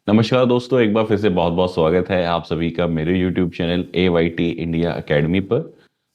नमस्कार दोस्तों, एक बार फिर से बहुत बहुत स्वागत है आप सभी का मेरे YouTube channel AYT India academy पर।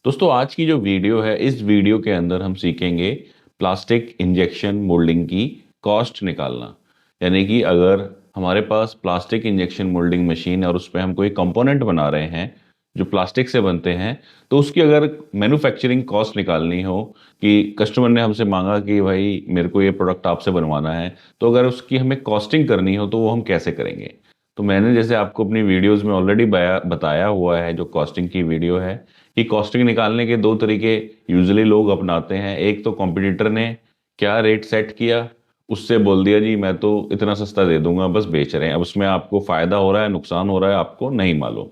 दोस्तों, आज की जो वीडियो है, इस वीडियो के अंदर हम सीखेंगे प्लास्टिक इंजेक्शन मोल्डिंग की कॉस्ट निकालना। यानी कि अगर हमारे पास प्लास्टिक इंजेक्शन मोल्डिंग मशीन है और उस पर हम कोई कंपोनेंट बना रहे हैं जो प्लास्टिक से बनते हैं, तो उसकी अगर मैन्युफैक्चरिंग कॉस्ट निकालनी हो कि कस्टमर ने हमसे मांगा कि भाई मेरे को ये प्रोडक्ट आपसे बनवाना है, तो अगर उसकी हमें कॉस्टिंग करनी हो तो वो हम कैसे करेंगे। तो मैंने जैसे आपको अपनी वीडियोस में ऑलरेडी बताया हुआ है, जो कॉस्टिंग की वीडियो है, कि कॉस्टिंग निकालने के दो तरीके यूजुअली लोग अपनाते हैं। एक तो कॉम्पिटिटर ने क्या रेट सेट किया, उससे बोल दिया जी मैं तो इतना सस्ता दे दूंगा, बस बेच रहे हैं। अब उसमें आपको फायदा हो रहा है नुकसान हो रहा है आपको नहीं मालूम।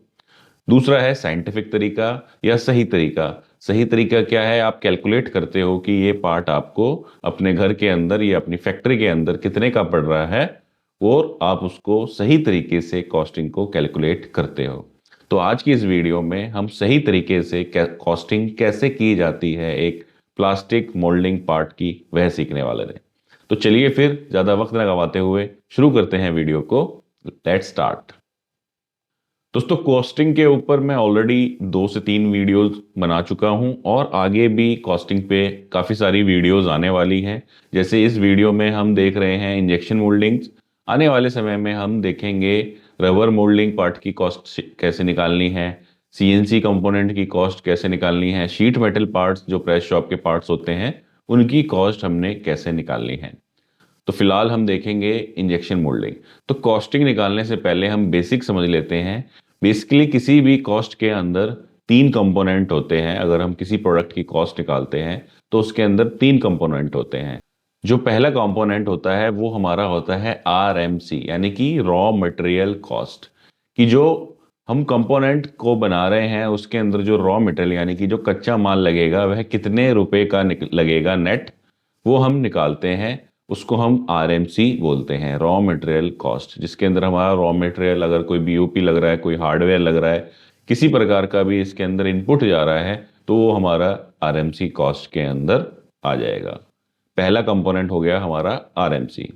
दूसरा है साइंटिफिक तरीका या सही तरीका। सही तरीका क्या है, आप कैलकुलेट करते हो कि ये पार्ट आपको अपने घर के अंदर या अपनी फैक्ट्री के अंदर कितने का पड़ रहा है, और आप उसको सही तरीके से कॉस्टिंग को कैलकुलेट करते हो। तो आज की इस वीडियो में हम सही तरीके से कॉस्टिंग कैसे की जाती है एक प्लास्टिक मोल्डिंग पार्ट की, वह सीखने वाले हैं। तो चलिए फिर ज्यादा वक्त न गवाते हुए शुरू करते हैं वीडियो को। Let's start. दोस्तों, कॉस्टिंग के ऊपर मैं ऑलरेडी 2 से 3 वीडियोस बना चुका हूं और आगे भी कॉस्टिंग पे काफ़ी सारी वीडियोस आने वाली हैं। जैसे इस वीडियो में हम देख रहे हैं इंजेक्शन मोल्डिंग्स, आने वाले समय में हम देखेंगे रबर मोल्डिंग पार्ट की कॉस्ट कैसे निकालनी है, CNC कंपोनेंट की कॉस्ट कैसे निकालनी है, शीट मेटल पार्ट्स जो प्रेस शॉप के पार्ट्स होते हैं उनकी कॉस्ट हमने कैसे निकालनी है। तो फिलहाल हम देखेंगे इंजेक्शन मोल्डिंग। तो कॉस्टिंग निकालने से पहले हम बेसिक समझ लेते हैं। बेसिकली किसी भी कॉस्ट के अंदर 3 कंपोनेंट होते हैं। अगर हम किसी प्रोडक्ट की कॉस्ट निकालते हैं तो उसके अंदर 3 कंपोनेंट होते हैं। जो पहला कंपोनेंट होता है वो हमारा होता है RMC, यानी कि रॉ मटेरियल कॉस्ट। कि जो हम कंपोनेंट को बना रहे हैं उसके अंदर जो रॉ मटेरियल यानी कि जो कच्चा माल लगेगा वह कितने रुपए का लगेगा नेट, वो हम निकालते हैं। उसको हम RMC बोलते हैं, रॉ मटेरियल कॉस्ट। जिसके अंदर हमारा रॉ मटेरियल, अगर कोई BOP लग रहा है, कोई हार्डवेयर लग रहा है, किसी प्रकार का भी इसके अंदर इनपुट जा रहा है, तो वो हमारा RMC कॉस्ट के अंदर आ जाएगा। पहला कंपोनेंट हो गया हमारा RMC।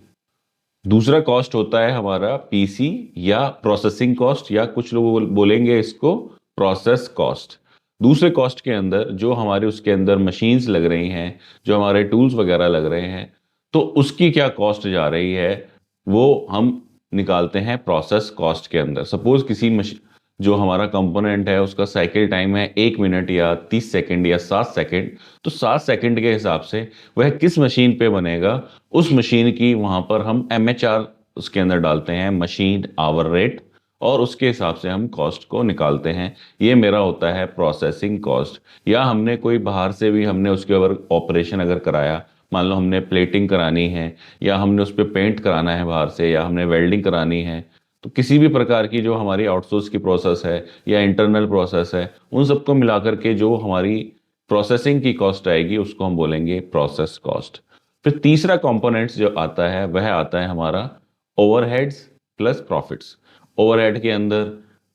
दूसरा कॉस्ट होता है हमारा PC या प्रोसेसिंग कॉस्ट, या कुछ लोग बोलेंगे इसको प्रोसेस कॉस्ट। दूसरे कॉस्ट के अंदर जो हमारे उसके अंदर मशीन्स लग रही हैं, जो हमारे टूल्स वगैरह लग रहे हैं, तो उसकी क्या कॉस्ट जा रही है वो हम निकालते हैं प्रोसेस कॉस्ट के अंदर। सपोज किसी मशीन, जो हमारा कंपोनेंट है उसका साइकिल टाइम है 1 मिनट या 30 सेकंड या 7 सेकंड, तो 7 सेकंड के हिसाब से वह किस मशीन पे बनेगा, उस मशीन की वहां पर हम MHR उसके अंदर डालते हैं, मशीन आवर रेट, और उसके हिसाब से हम कॉस्ट को निकालते हैं। ये मेरा होता है प्रोसेसिंग कॉस्ट। या हमने कोई बाहर से भी हमने उसके ऊपर ऑपरेशन अगर कराया, मान लो हमने प्लेटिंग करानी है, या हमने उस पर पेंट कराना है बाहर से, या हमने वेल्डिंग करानी है, तो किसी भी प्रकार की जो हमारी आउटसोर्स की प्रोसेस है या इंटरनल प्रोसेस है, उन सबको मिलाकर के जो हमारी प्रोसेसिंग की कॉस्ट आएगी उसको हम बोलेंगे प्रोसेस कॉस्ट। फिर तीसरा कंपोनेंट्स जो आता है वह आता है हमारा ओवरहेड्स प्लस प्रॉफिट्स। ओवरहेड के अंदर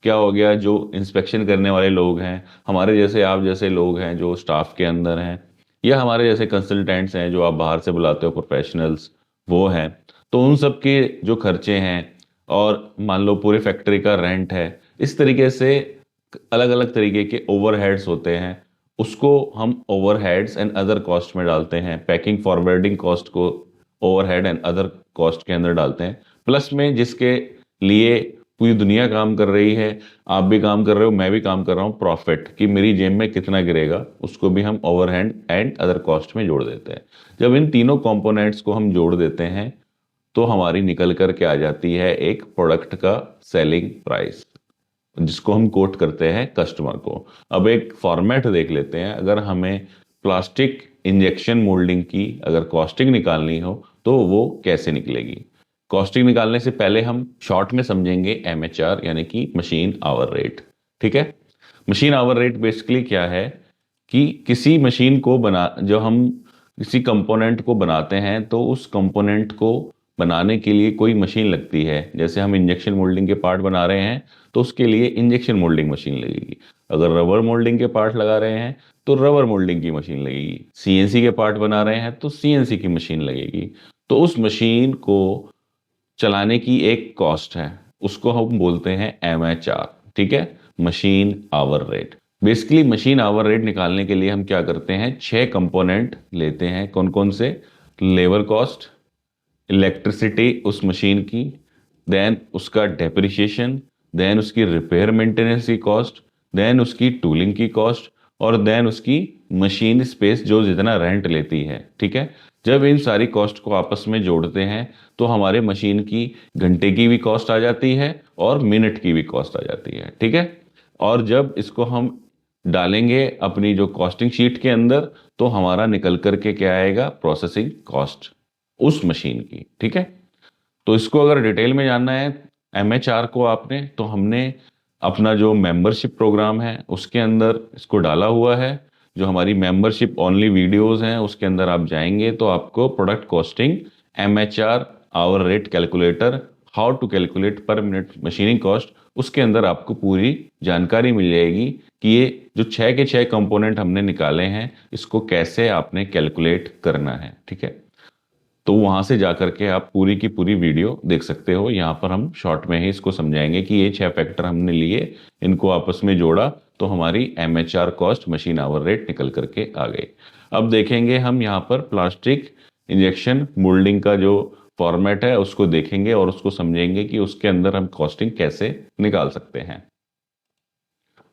क्या हो गया, जो इंस्पेक्शन करने वाले लोग हैं, हमारे जैसे आप जैसे लोग हैं जो स्टाफ के अंदर हैं, या हमारे जैसे कंसल्टेंट्स हैं जो आप बाहर से बुलाते हो प्रोफेशनल्स, वो हैं। तो उन सब के जो खर्चे हैं, और मान लो पूरी फैक्ट्री का रेंट है, इस तरीके से अलग अलग तरीके के ओवरहेड्स होते हैं। उसको हम ओवरहेड्स एंड अदर कॉस्ट में डालते हैं। पैकिंग फॉरवर्डिंग कॉस्ट को ओवरहेड एंड अदर कॉस्ट के अंदर डालते हैं। प्लस में जिसके लिए पूरी दुनिया काम कर रही है, आप भी काम कर रहे हो, मैं भी काम कर रहा हूँ, प्रॉफिट कि मेरी जेब में कितना गिरेगा, उसको भी हम ओवरहेड एंड अदर कॉस्ट में जोड़ देते हैं। जब इन तीनों कंपोनेंट्स को हम जोड़ देते हैं तो हमारी निकल कर के आ जाती है एक प्रोडक्ट का सेलिंग प्राइस, जिसको हम कोट करते हैं कस्टमर को। अब एक फॉर्मेट देख लेते हैं। अगर हमें प्लास्टिक इंजेक्शन मोल्डिंग की अगर कॉस्टिंग निकालनी हो तो वो कैसे निकलेगी। कॉस्टिंग निकालने से पहले हम शॉर्ट में समझेंगे MHR, यानी कि मशीन आवर रेट। ठीक है। मशीन आवर रेट बेसिकली क्या है कि किसी मशीन को बना, जो हम किसी कंपोनेंट को बनाते हैं तो उस कंपोनेंट को बनाने के लिए कोई मशीन लगती है। जैसे हम इंजेक्शन मोल्डिंग के पार्ट बना रहे हैं तो उसके लिए इंजेक्शन मोल्डिंग मशीन लगेगी। अगर रबर मोल्डिंग के पार्ट लगा रहे हैं तो रबर मोल्डिंग की मशीन लगेगी। CNC के पार्ट बना रहे हैं तो CNC की मशीन लगेगी। तो उस मशीन को चलाने की एक कॉस्ट है, उसको हम बोलते हैं MHR, ठीक है, machine hour rate. Basically machine hour rate निकालने के लिए हम क्या करते हैं, 6 कंपोनेंट लेते हैं। कौन कौन से? लेबर कॉस्ट, इलेक्ट्रिसिटी उस मशीन की, देन उसका डेप्रिसिएशन, देन उसकी रिपेयर मेंटेनेंस की कॉस्ट, देन उसकी टूलिंग की कॉस्ट, और देन उसकी मशीन स्पेस जो जितना रेंट लेती है, ठीक है। जब इन सारी कॉस्ट को आपस में जोड़ते हैं तो हमारे मशीन की घंटे की भी कॉस्ट आ जाती है और मिनट की भी कॉस्ट आ जाती है, ठीक है। और जब इसको हम डालेंगे अपनी जो कॉस्टिंग शीट के अंदर, तो हमारा निकल करके क्या आएगा, प्रोसेसिंग कॉस्ट उस मशीन की, ठीक है। तो इसको अगर डिटेल में जानना है MHR को आपने, तो हमने अपना जो मेंबरशिप प्रोग्राम है उसके अंदर इसको डाला हुआ है। जो हमारी मेंबरशिप ओनली वीडियोस हैं उसके अंदर आप जाएंगे तो आपको product costing, MHR, hour rate calculator, how to calculate per minute machining cost, उसके अंदर आपको पूरी जानकारी मिल जाएगी कि ये जो 6 के 6 कंपोनेंट हमने निकाले हैं इसको कैसे आपने कैलकुलेट करना है, ठीक है। तो वहां से जाकर के आप पूरी की पूरी वीडियो देख सकते हो। यहाँ पर हम शॉर्ट में ही इसको समझाएंगे कि ये 6 फैक्टर हमने लिए, इनको आपस में जोड़ा तो हमारी MHR cost, machine hour rate निकल करके आ गई। अब देखेंगे हम यहाँ पर प्लास्टिक इंजेक्शन मोल्डिंग का जो फॉर्मेट है उसको देखेंगे और उसको समझेंगे कि उसके अंदर हम कॉस्टिंग कैसे निकाल सकते हैं।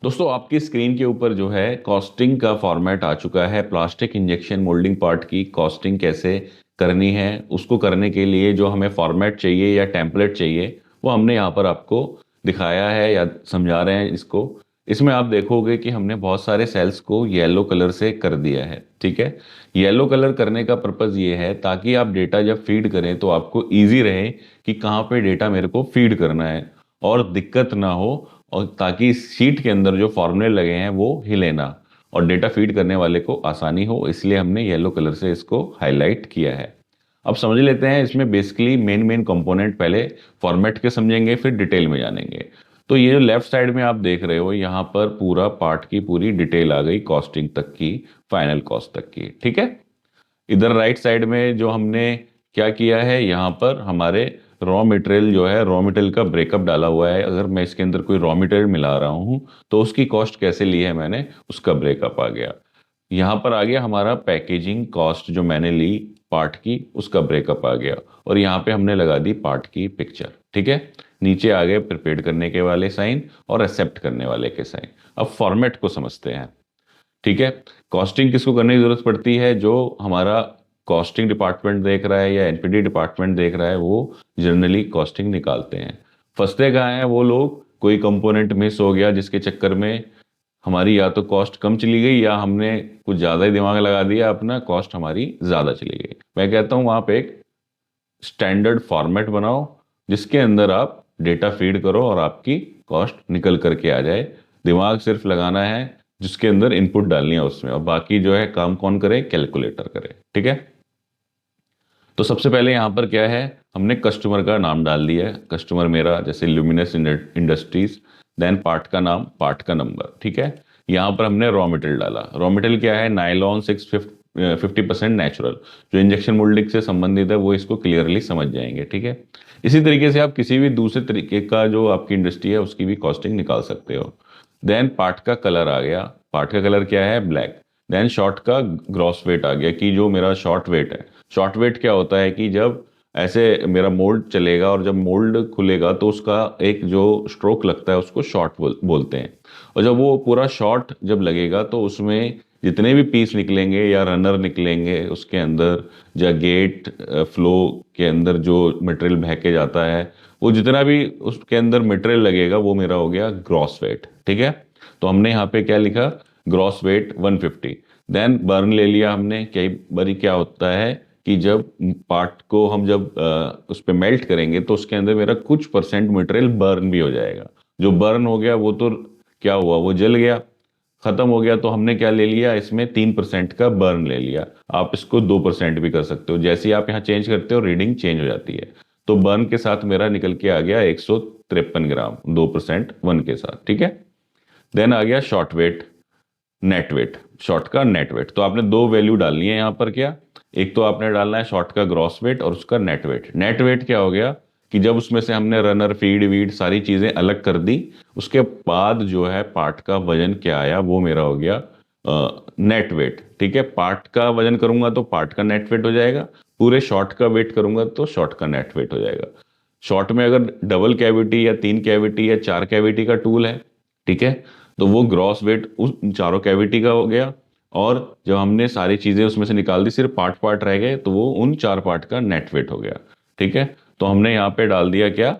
दोस्तों आपकी स्क्रीन के ऊपर जो है कॉस्टिंग का फॉर्मेट आ चुका है। प्लास्टिक इंजेक्शन मोल्डिंग पार्ट की कॉस्टिंग कैसे करनी है, उसको करने के लिए जो हमें फॉर्मेट चाहिए या टेम्पलेट चाहिए वो हमने यहाँ पर आपको दिखाया है या समझा रहे हैं इसको। इसमें आप देखोगे कि हमने बहुत सारे सेल्स को येलो कलर से कर दिया है, ठीक है। येलो कलर करने का पर्पज़ ये है ताकि आप डेटा जब फीड करें तो आपको ईजी रहे कि कहाँ पे डेटा मेरे को फीड करना है और दिक्कत ना हो, और ताकि इस शीट के अंदर जो फॉर्मूले लगे हैं वो हिले ना और डेटा फीड करने वाले को आसानी हो, इसलिए हमने येलो कलर से इसको हाईलाइट किया है। अब समझ लेते हैं इसमें बेसिकली मेन मेन कंपोनेंट, पहले फॉर्मेट के समझेंगे फिर डिटेल में जानेंगे। तो ये जो लेफ्ट साइड में आप देख रहे हो यहाँ पर पूरा पार्ट की पूरी डिटेल आ गई, कॉस्टिंग तक की, फाइनल कॉस्ट तक की, ठीक है। इधर राइट साइड में जो हमने क्या किया है, यहाँ पर हमारे रॉ मटेरियल जो है, रॉ मटेरियल का ब्रेकअप डाला हुआ है। अगर मैं इसके अंदर कोई रॉ मटेरियल मिला रहा हूँ तो उसकी कॉस्ट कैसे ली है मैंने, उसका ब्रेकअप आ गया। यहाँ पर आ गया हमारा पैकेजिंग कॉस्ट जो मैंने ली पार्ट की, उसका ब्रेकअप आ गया। और यहाँ पे हमने लगा दी पार्ट की पिक्चर, ठीक है। नीचे आ गए प्रिपेयर करने के वाले साइन और एक्सेप्ट करने वाले के साइन। अब फॉर्मेट को समझते हैं, ठीक है। कॉस्टिंग किसको करने की जरूरत पड़ती है, जो हमारा कॉस्टिंग डिपार्टमेंट देख रहा है या एनपीडी डिपार्टमेंट देख रहा है वो जनरली कॉस्टिंग निकालते हैं। फंसते कहाँ हैं वो लोग, कोई कंपोनेंट मिस हो गया जिसके चक्कर में हमारी या तो कॉस्ट कम चली गई या हमने कुछ ज़्यादा ही दिमाग लगा दिया अपना, कॉस्ट हमारी ज़्यादा चली गई। मैं कहता हूँ वहाँ पे एक स्टैंडर्ड फॉर्मेट बनाओ जिसके अंदर आप डेटा फीड करो और आपकी कॉस्ट निकल करके आ जाए। दिमाग सिर्फ लगाना है जिसके अंदर इनपुट डालनी है उसमें, और बाकी जो है काम कौन करे, कैलकुलेटर करे, ठीक है। तो सबसे पहले यहाँ पर क्या है, हमने कस्टमर का नाम डाल दिया है। कस्टमर मेरा जैसे ल्यूमिनस इंडस्ट्रीज, देन पार्ट का नाम, पार्ट का नंबर, ठीक है। यहाँ पर हमने रॉ मटेरियल डाला। रॉ मटेरियल क्या है, नायलॉन 50% नेचुरल। जो इंजेक्शन मोल्डिंग से संबंधित है वो इसको क्लियरली समझ जाएंगे, ठीक है। इसी तरीके से आप किसी भी दूसरे तरीके का जो आपकी इंडस्ट्री है उसकी भी कॉस्टिंग निकाल सकते हो। देन पार्ट का कलर आ गया। पार्ट का कलर क्या है, ब्लैक। देन शॉर्ट का ग्रॉस वेट आ गया कि जो मेरा शॉर्ट वेट है। शॉर्ट वेट क्या होता है कि जब ऐसे मेरा मोल्ड चलेगा और जब मोल्ड खुलेगा तो उसका एक जो स्ट्रोक लगता है उसको शॉर्ट बोलते हैं। और जब वो पूरा शॉर्ट जब लगेगा तो उसमें जितने भी पीस निकलेंगे या रनर निकलेंगे उसके अंदर, या गेट फ्लो के अंदर जो मटेरियल बह के जाता है, वो जितना भी उसके अंदर मटेरियल लगेगा वो मेरा हो गया ग्रॉस वेट, ठीक है। तो हमने यहाँ पे क्या लिखा, ग्रॉस वेट 150। देन बर्न ले लिया हमने। कई बारी क्या होता है कि जब पार्ट को हम जब उस पर मेल्ट करेंगे तो उसके अंदर मेरा कुछ परसेंट मटेरियल बर्न भी हो जाएगा। जो बर्न हो गया वो तो क्या हुआ, वो जल गया, खत्म हो गया। तो हमने क्या ले लिया, इसमें 3% का बर्न ले लिया। आप इसको 2% भी कर सकते हो, जैसे ही आप यहाँ चेंज करते हो रीडिंग चेंज हो जाती है। तो बर्न के साथ मेरा निकल के आ गया 153 ग्राम, 2% वन के साथ, ठीक है। देन आ गया short weight, net weight. Short का नेट वेट, तो आपने दो वैल्यू डालनी है यहाँ पर। क्या, एक तो आपने डालना है शॉर्ट का ग्रॉस वेट और उसका नेट वेट। नेट वेट क्या हो गया, कि जब उसमें से हमने रनर फीड वीड सारी चीज़ें अलग कर दी, उसके बाद जो है पार्ट का वजन क्या आया वो मेरा हो गया नेट वेट। ठीक है, पार्ट का वजन करूंगा तो पार्ट का नेट वेट हो जाएगा, पूरे शॉर्ट का वेट करूंगा तो शॉर्ट का नेट वेट हो जाएगा। शॉर्ट में अगर डबल कैविटी या 3 कैविटी या 4 कैविटी का टूल है, ठीक है, तो वो ग्रॉस वेट उस चारों कैविटी का हो गया। और जब हमने सारी चीजें उसमें से निकाल दी, सिर्फ पार्ट पार्ट रह गए, तो वो उन 4 पार्ट का नेट वेट हो गया। ठीक है, तो हमने यहाँ पे डाल दिया क्या,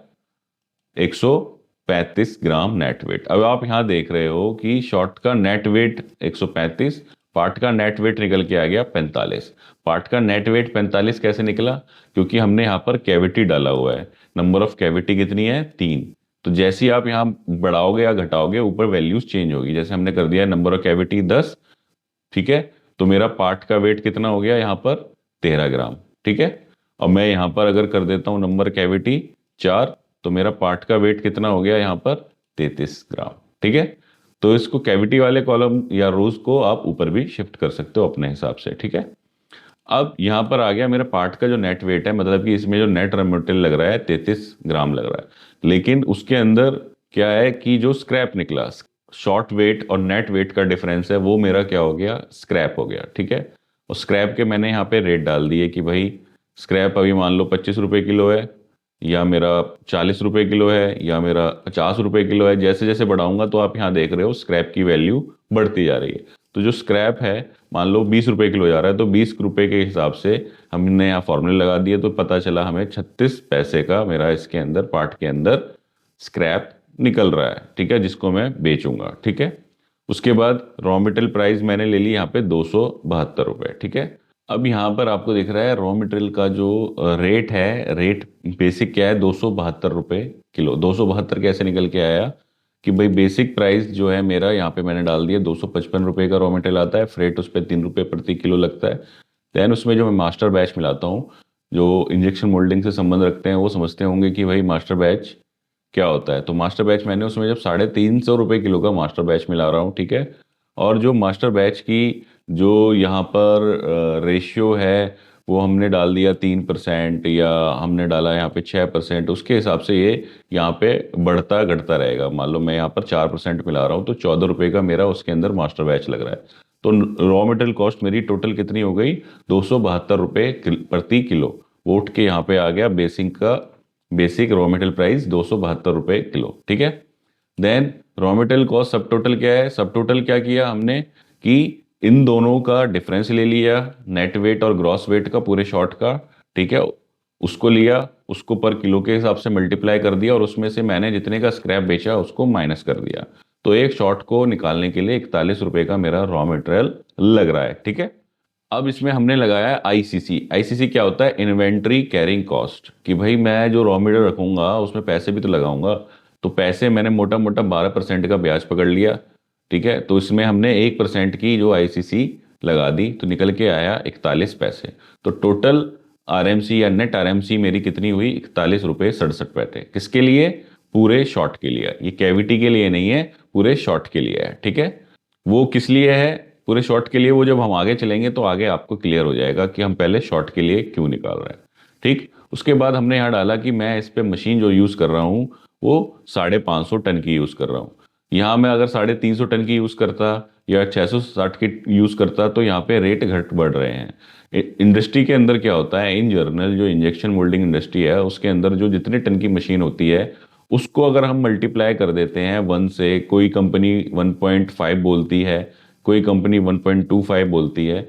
135 ग्राम नेट वेट। अब आप यहाँ देख रहे हो कि शॉर्ट का नेट वेट 135, पार्ट का नेट वेट निकल के आ गया 45। पार्ट का नेट वेट 45 कैसे निकला, क्योंकि हमने यहाँ पर कैविटी डाला हुआ है। नंबर ऑफ कैविटी कितनी है, 3। तो जैसे ही आप यहाँ बढ़ाओगे या घटाओगे, ऊपर वैल्यूज चेंज होगी। जैसे हमने कर दिया नंबर ऑफ कैविटी 10, ठीक है, तो मेरा पार्ट का वेट कितना हो गया यहाँ पर, 13 ग्राम। ठीक है, और मैं यहाँ पर अगर कर देता हूँ नंबर कैविटी 4, तो मेरा पार्ट का वेट कितना हो गया यहाँ पर, 33 ग्राम। ठीक है, तो इसको कैविटी वाले कॉलम या रोज को आप ऊपर भी शिफ्ट कर सकते हो अपने हिसाब से। ठीक है, अब यहाँ पर आ गया मेरा पार्ट का जो नेट वेट है, मतलब कि इसमें जो नेट रॉ मटेरियल लग रहा है 33 ग्राम लग रहा है। लेकिन उसके अंदर क्या है कि जो स्क्रैप निकला, शॉर्ट वेट और नेट वेट का डिफरेंस है, वो मेरा क्या हो गया, स्क्रैप हो गया। ठीक है, और स्क्रैप के मैंने यहाँ पे रेट डाल दिए कि भाई स्क्रैप अभी मान लो 25 रुपये किलो है, या मेरा 40 रुपये किलो है, या मेरा 50 रुपये किलो है। जैसे जैसे बढ़ाऊंगा तो आप यहाँ देख रहे हो स्क्रैप की वैल्यू बढ़ती जा रही है। तो जो स्क्रैप है मान लो 20 रुपये किलो जा रहा है, तो 20 रुपये के हिसाब से हमने यहाँ फॉर्मूले लगा दिए, तो पता चला हमें 36 पैसे का मेरा इसके अंदर पार्ट के अंदर स्क्रैप निकल रहा है। ठीक है, जिसको मैं बेचूंगा। ठीक है, उसके बाद रॉ मटेरियल प्राइस मैंने ले ली यहाँ पे 272 रुपये। ठीक है, अब यहाँ पर आपको दिख रहा है रॉ मटेरियल का जो रेट है, रेट बेसिक क्या है, 272 रुपये किलो। 272 कैसे निकल के आया कि भाई बेसिक प्राइस जो है मेरा यहाँ पे मैंने डाल दिया 255 रुपये का रॉ मटेरियल आता है, फ्रेट उस पर 3 रुपये प्रति किलो लगता है। देन उसमें जो मैं मास्टर बैच मिलाता हूँ, जो इंजेक्शन मोल्डिंग से संबंध रखते हैं वो समझते होंगे कि भाई मास्टर बैच क्या होता है। तो मास्टर बैच मैंने उसमें जब 350 रुपये किलो का मास्टर बैच मिला रहा हूँ, ठीक है, और जो मास्टर बैच की जो यहाँ पर रेशियो है वो हमने डाल दिया 3%, या हमने डाला यहाँ पे 6%, उसके हिसाब से ये यहाँ पे बढ़ता घटता रहेगा। मान लो मैं यहाँ पर 4% मिला रहा हूँ, तो 14 रुपये का मेरा उसके अंदर मास्टर बैच लग रहा है। तो रॉ मटेरियल कॉस्ट मेरी टोटल कितनी हो गई, 272 रुपये प्रति किलो। वो उठ के यहाँ पे आ गया बेसिक रॉ मटेरियल प्राइस 272 रुपये किलो। ठीक है, देन रॉ मटेरियल कॉस्ट सब टोटल क्या है, सब टोटल क्या किया हमने कि इन दोनों का डिफरेंस ले लिया, नेट वेट और ग्रॉस वेट का पूरे शॉर्ट का। ठीक है, उसको लिया, उसको पर किलो के हिसाब से मल्टीप्लाई कर दिया, और उसमें से मैंने जितने का स्क्रैप बेचा उसको माइनस कर दिया। तो एक शॉर्ट को निकालने के लिए 41 रुपये का मेरा रॉ मटेरियल लग रहा है। ठीक है, अब इसमें हमने लगाया है आईसीसी। आईसीसी क्या होता है, इन्वेंट्री कैरिंग कॉस्ट, कि भाई मैं जो रॉ मटेरियल रखूंगा उसमें पैसे भी तो लगाऊंगा। तो पैसे मैंने मोटा मोटा 12% का ब्याज पकड़ लिया। ठीक है, तो इसमें हमने 1% की जो आईसीसी लगा दी, तो निकल के आया 41 पैसे। तो टोटल आरएमसी या नेट आरएमसी मेरी कितनी हुई, 41 रुपये 67 पैसे। किसके लिए, पूरे शॉर्ट के लिए। ये कैविटी के लिए नहीं है, पूरे शॉर्ट के लिए है। ठीक है, वो किस लिए है, पूरे शॉर्ट के लिए, वो जब हम आगे चलेंगे तो आगे आपको क्लियर हो जाएगा कि हम पहले शॉर्ट के लिए क्यों निकाल रहे हैं। ठीक, उसके बाद हमने यहाँ डाला कि मैं इस पे मशीन जो यूज़ कर रहा हूँ वो 550 टन की यूज़ कर रहा हूँ। यहाँ मैं अगर 350 टन की यूज़ करता या 660 की यूज़ करता तो यहाँ पे रेट घट बढ़ रहे हैं। इंडस्ट्री के अंदर क्या होता है, इन जनरल जो इंजेक्शन मोल्डिंग इंडस्ट्री है उसके अंदर जो जितने टन की मशीन होती है उसको अगर हम मल्टीप्लाई कर देते हैं 1 से, कोई कंपनी 1.5 बोलती है, कोई कंपनी 1.25 बोलती है,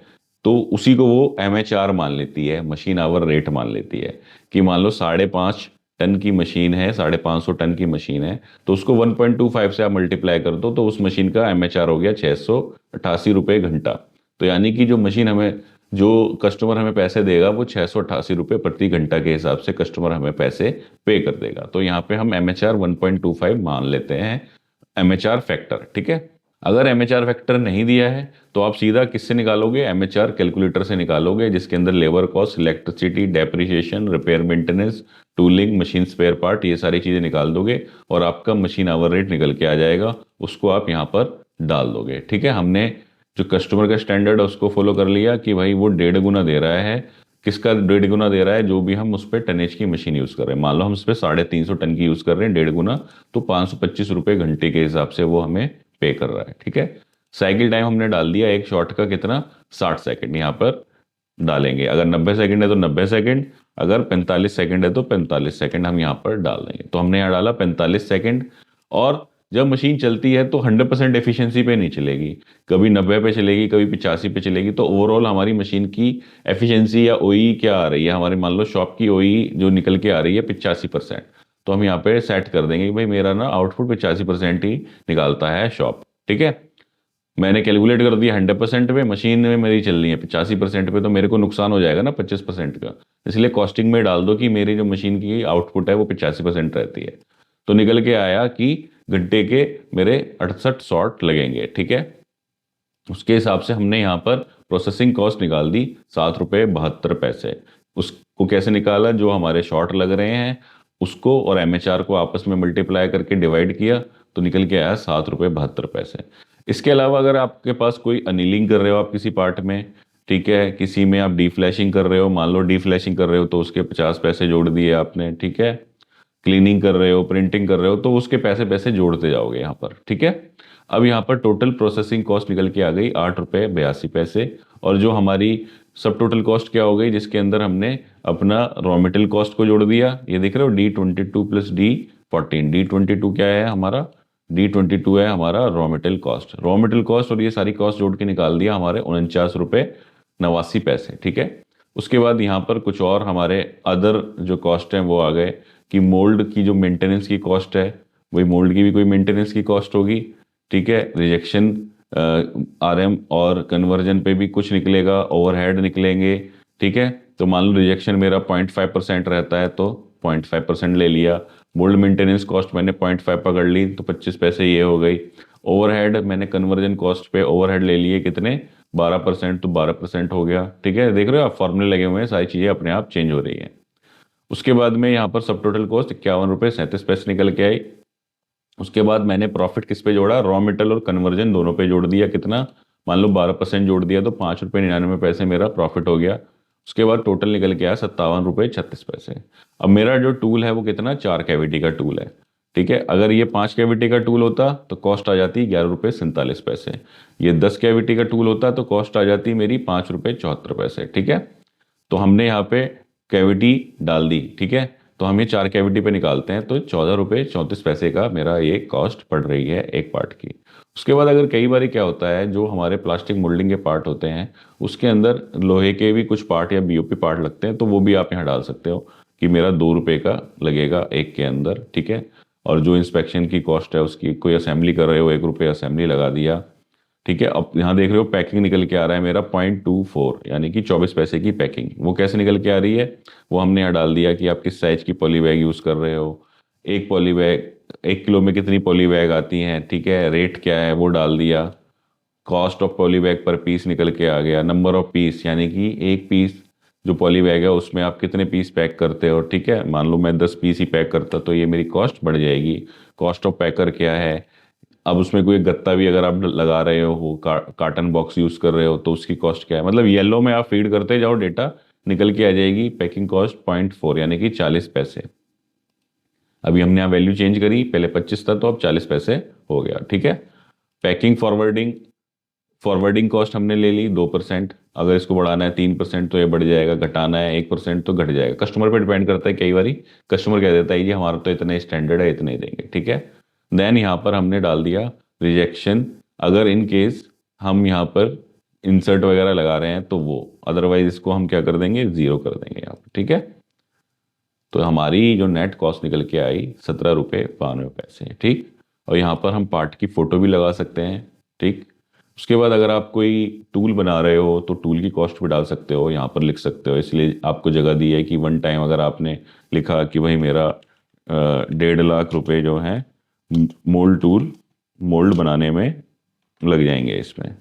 तो उसी को वो एमएचआर मान लेती है, मशीन आवर रेट मान लेती है। कि मान लो 5.5 टन की मशीन है, 550 टन की मशीन है, तो उसको 1.25 से आप मल्टीप्लाई कर दो, तो उस मशीन का एमएचआर हो गया 688 रुपये घंटा। तो यानी कि जो मशीन हमें, जो कस्टमर हमें पैसे देगा वो 688 रुपये प्रति घंटा के हिसाब से कस्टमर हमें पैसे पे कर देगा। तो यहाँ पे हम एमएचआर 1.25 मान लेते हैं, एमएचआर फैक्टर। ठीक है, अगर एमएचआर फैक्टर नहीं दिया है तो आप सीधा किससे निकालोगे, एमएचआर कैलकुलेटर से निकालोगे, जिसके अंदर labour cost, electricity, depreciation, repair maintenance, tooling, machine spare part, ये सारी चीज़ें निकाल दोगे और आपका मशीन आवर रेट निकल के आ जाएगा। उसको आप यहाँ पर डाल दोगे। ठीक है, हमने जो कस्टमर का स्टैंडर्ड है उसको फॉलो कर लिया कि भाई वो 1.5 गुना दे रहा है किसका 1.5 गुना दे रहा है? जो भी हम उस पर टनेज की मशीन यूज़ कर रहे हैं। मान लो हम उस पर 350 टन की यूज़ कर रहे हैं, 1.5 गुना, तो 525 रुपये घंटे के हिसाब से वो हमें पे कर रहा है। ठीक है। साइकिल टाइम हमने डाल दिया एक शॉट का कितना, 60 सेकेंड यहाँ पर डालेंगे। अगर 90 सेकेंड है तो 90 सेकेंड, अगर 45 सेकेंड है तो 45 सेकेंड हम यहाँ पर डाल देंगे। तो हमने यहाँ डाला 45 सेकेंड। और जब मशीन चलती है तो 100% एफिशिएंसी पे नहीं चलेगी, कभी 90 पे चलेगी, कभी 85 पे चलेगी। तो ओवरऑल हमारी मशीन की एफिशिएंसी या ओई क्या आ रही है, हमारे मान लो शॉप की ओई जो निकल के आ रही है 85%। तो हम यहाँ पे सेट कर देंगे कि भाई मेरा ना आउटपुट 85% ही निकालता है शॉप। ठीक है। मैंने कैलकुलेट कर दिया 100% पे, मशीन में मेरी चल रही है 85% पे, तो मेरे को नुकसान हो जाएगा ना 25% का। इसलिए कॉस्टिंग में डाल दो कि मेरी जो मशीन की आउटपुट है वो 85% रहती है। तो निकल के आया कि घंटे के मेरे 68 शॉट लगेंगे। ठीक है। उसके हिसाब से हमने यहाँ पर प्रोसेसिंग कॉस्ट निकाल दी 7 रुपये 72 पैसे। उसको कैसे निकाला? जो हमारे शॉट लग रहे हैं उसको और एमएचआर को आपस में मल्टीप्लाई करके डिवाइड किया, तो निकल के आया 7 रुपये 72 पैसे। इसके अलावा अगर आपके पास कोई अनिलिंग कर रहे हो आप किसी पार्ट में, ठीक है, किसी में आप डीफ्लैशिंग कर रहे हो, मान लो डीफ्लैशिंग कर रहे हो तो उसके 50 पैसे जोड़ दिए आपने। ठीक है। क्लीनिंग कर रहे हो, प्रिंटिंग कर रहे हो, तो उसके पैसे पैसे जोड़ते जाओगे यहाँ पर। ठीक है। अब यहाँ पर टोटल प्रोसेसिंग कॉस्ट निकल के आ गई 8 रुपये 82 पैसे। और जो हमारी सब टोटल कॉस्ट क्या हो गई, जिसके अंदर हमने अपना रॉ मटेरियल कॉस्ट को जोड़ दिया। ये देख रहे हो D22 प्लस D14। D22 क्या है हमारा? D22 है हमारा raw material cost. Raw material cost और ये सारी कॉस्ट जोड़ के निकाल दिया हमारे 49 रुपये 89 पैसे। ठीक है। उसके बाद यहाँ पर कुछ और हमारे अदर जो कॉस्ट हैं वो आ गए कि मोल्ड की जो मेंटेनेंस की कॉस्ट है, वही मोल्ड की भी कोई मेंटेनेंस की कॉस्ट होगी। ठीक है। रिजेक्शन आरएम और कन्वर्जन पे भी कुछ निकलेगा, ओवरहेड निकलेंगे। ठीक है। तो मान लो रिजेक्शन मेरा 0.5% रहता है तो 0.5% ले लिया। मोल्ड मेंटेनेंस कॉस्ट मैंने 0.5 पकड़ ली तो 25 पैसे ये हो गई। ओवरहेड मैंने कन्वर्जन कॉस्ट पे ओवरहेड ले लिए कितने, 12%, तो 12% हो गया। ठीक है। देख रहे हो आप, फॉर्मूले लगे हुए हैं, सारी चीज़ें अपने आप चेंज हो रही हैं। उसके बाद में यहाँ पर सब टोटल कॉस्ट 51 रुपये 37 पैसे निकल के आई। उसके बाद मैंने प्रॉफिट किस पे जोड़ा? रॉ मेटेरियल और कन्वर्जन दोनों पे जोड़ दिया। कितना? मान लो 12% जोड़ दिया तो 5 रुपये 99 पैसे मेरा प्रॉफिट हो गया। उसके बाद टोटल निकल के आया 57 रुपये 36 पैसे। अब मेरा जो टूल है वो कितना, 4 कैविटी का टूल है। ठीक है। अगर ये 5 कैविटी का टूल होता तो कॉस्ट आ जाती 11 रुपये 47 पैसे। ये 10 कैविटी का टूल होता तो कॉस्ट आ जाती मेरी 5 रुपये 74 पैसे। ठीक है। तो हमने यहाँ पे कैविटी डाल दी। ठीक है। तो हम ये 4 कैविटी पे निकालते हैं तो 14 रुपये 34 पैसे का मेरा ये कॉस्ट पड़ रही है एक पार्ट की। उसके बाद अगर कई बार क्या होता है, जो हमारे प्लास्टिक मोल्डिंग के पार्ट होते हैं उसके अंदर लोहे के भी कुछ पार्ट या बीओपी पार्ट लगते हैं, तो वो भी आप यहाँ डाल सकते हो कि मेरा 2 रुपये का लगेगा एक के अंदर। ठीक है। और जो इंस्पेक्शन की कॉस्ट है उसकी, कोई असेंबली कर रहे हो 1 रुपये असेंबली लगा दिया। ठीक है। अब यहाँ देख रहे हो पैकिंग निकल के आ रहा है मेरा 0.24, यानी कि 24 पैसे की पैकिंग। वो कैसे निकल के आ रही है, वो हमने यहाँ डाल दिया कि आप किस साइज की पॉली बैग यूज़ कर रहे हो। एक पॉली बैग 1 किलो में कितनी पॉली बैग आती हैं, ठीक है, रेट क्या है वो डाल दिया। कॉस्ट ऑफ पॉली बैग पर पीस निकल के आ गया। नंबर ऑफ पीस, यानी कि एक पीस जो पॉली बैग है उसमें आप कितने पीस पैक करते हो। ठीक है। मान लो मैं 10 पीस ही पैक करता तो ये मेरी कॉस्ट बढ़ जाएगी। कॉस्ट ऑफ पैकर क्या है। अब उसमें कोई गत्ता भी अगर आप लगा रहे हो, कार्टन बॉक्स यूज़ कर रहे हो तो उसकी कॉस्ट क्या है। मतलब येलो में आप फीड करते जाओ डेटा, निकल के आ जाएगी पैकिंग कॉस्ट 0.4 यानी कि 40 पैसे। अभी हमने यहाँ वैल्यू चेंज करी, पहले 25 था तो अब 40 पैसे हो गया। ठीक है। पैकिंग फॉरवर्डिंग कॉस्ट हमने ले ली 2%। अगर इसको बढ़ाना है 3% तो ये बढ़ जाएगा, घटाना है 1% तो घट जाएगा। कस्टमर पे डिपेंड करता है, कई बार कस्टमर कह देता है जी हमारा तो इतना स्टैंडर्ड है, इतने ही देंगे। ठीक है। देन यहाँ पर हमने डाल दिया रिजेक्शन, अगर इन केस हम यहाँ पर इंसर्ट वगैरह लगा रहे हैं तो वो, अदरवाइज इसको हम क्या कर देंगे, 0 कर देंगे यहाँ पर। ठीक है। तो हमारी जो नेट कॉस्ट निकल के आई 17 रुपये 92 पैसे। ठीक। और यहाँ पर हम पार्ट की फ़ोटो भी लगा सकते हैं। ठीक। उसके बाद अगर आप कोई टूल बना रहे हो तो टूल की कॉस्ट भी डाल सकते हो, यहाँ पर लिख सकते हो। इसलिए आपको जगह दी है कि वन टाइम अगर आपने लिखा कि भाई मेरा 1.5 लाख रुपए जो है मोल्ड बनाने में लग जाएंगे इसमें।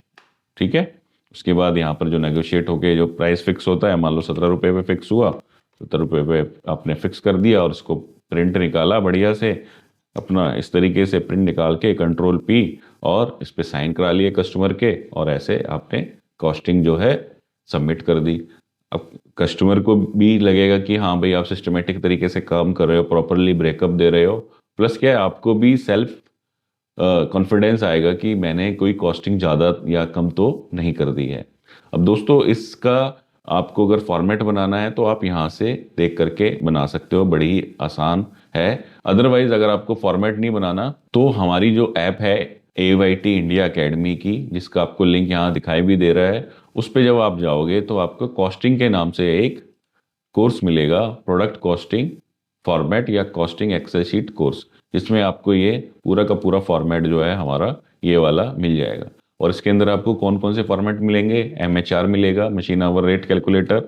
ठीक है। उसके बाद यहाँ पर जो नेगोशिएट होके जो प्राइस फिक्स होता है, मान लो 17 रुपये पे फिक्स हुआ, 17 रुपये पे आपने फिक्स कर दिया और उसको प्रिंट निकाला बढ़िया से अपना, इस तरीके से प्रिंट निकाल के Ctrl+P और इस पर साइन करा लिए कस्टमर के, और ऐसे आपने कॉस्टिंग जो है सबमिट कर दी। अब कस्टमर को भी लगेगा कि हाँ भाई आप सिस्टमेटिक तरीके से काम कर रहे हो, प्रॉपरली ब्रेकअप दे रहे हो। प्लस क्या है, आपको भी सेल्फ कॉन्फिडेंस आएगा कि मैंने कोई कॉस्टिंग ज़्यादा या कम तो नहीं कर दी है। अब दोस्तों इसका आपको अगर फॉर्मेट बनाना है तो आप यहाँ से देख करके बना सकते हो, बड़ी ही आसान है। अदरवाइज अगर आपको फॉर्मेट नहीं बनाना तो हमारी जो ऐप है AYT इंडिया एकेडमी की, जिसका आपको लिंक यहाँ दिखाई भी दे रहा है, उस पर जब आप जाओगे तो आपको कॉस्टिंग के नाम से एक कोर्स मिलेगा, प्रोडक्ट कॉस्टिंग फॉर्मेट या कॉस्टिंग एक्सेल शीट कोर्स, जिसमें आपको ये पूरा का पूरा फॉर्मेट जो है हमारा ये वाला मिल जाएगा। और इसके अंदर आपको कौन कौन से फॉर्मेट मिलेंगे, MHR मिलेगा, machine our rate calculator,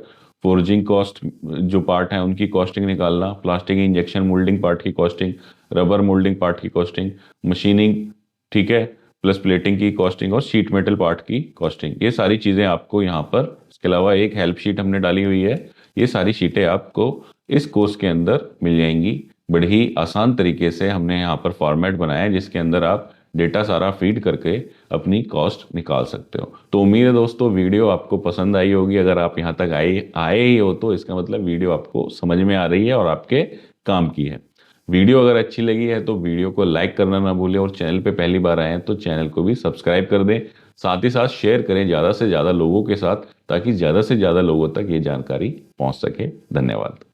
forging cost जो पार्ट है उनकी कॉस्टिंग निकालना, प्लास्टिक इंजेक्शन मोल्डिंग पार्ट की कॉस्टिंग, रबर मोल्डिंग पार्ट की कॉस्टिंग, मशीनिंग, ठीक है, प्लस प्लेटिंग की कॉस्टिंग और शीट मेटल पार्ट की कॉस्टिंग, ये सारी चीज़ें आपको यहाँ पर। इसके अलावा एक हेल्प शीट हमने डाली हुई है, ये सारी शीटें आपको इस कोर्स के अंदर मिल जाएंगी। बड़ी ही आसान तरीके से हमने यहाँ पर फॉर्मेट बनाया है जिसके अंदर आप डेटा सारा फीड करके अपनी कॉस्ट निकाल सकते हो। तो उम्मीद है दोस्तों वीडियो आपको पसंद आई होगी। अगर आप यहाँ तक आए आए ही हो तो इसका मतलब वीडियो आपको समझ में आ रही है और आपके काम की है। वीडियो अगर अच्छी लगी है तो वीडियो को लाइक करना ना भूलें, और चैनल पे पहली बार आए हैं तो चैनल को भी सब्सक्राइब कर दें। साथ ही साथ शेयर करें ज़्यादा से ज़्यादा लोगों के साथ, ताकि ज़्यादा से ज़्यादा लोगों तक ये जानकारी पहुंच सके। धन्यवाद।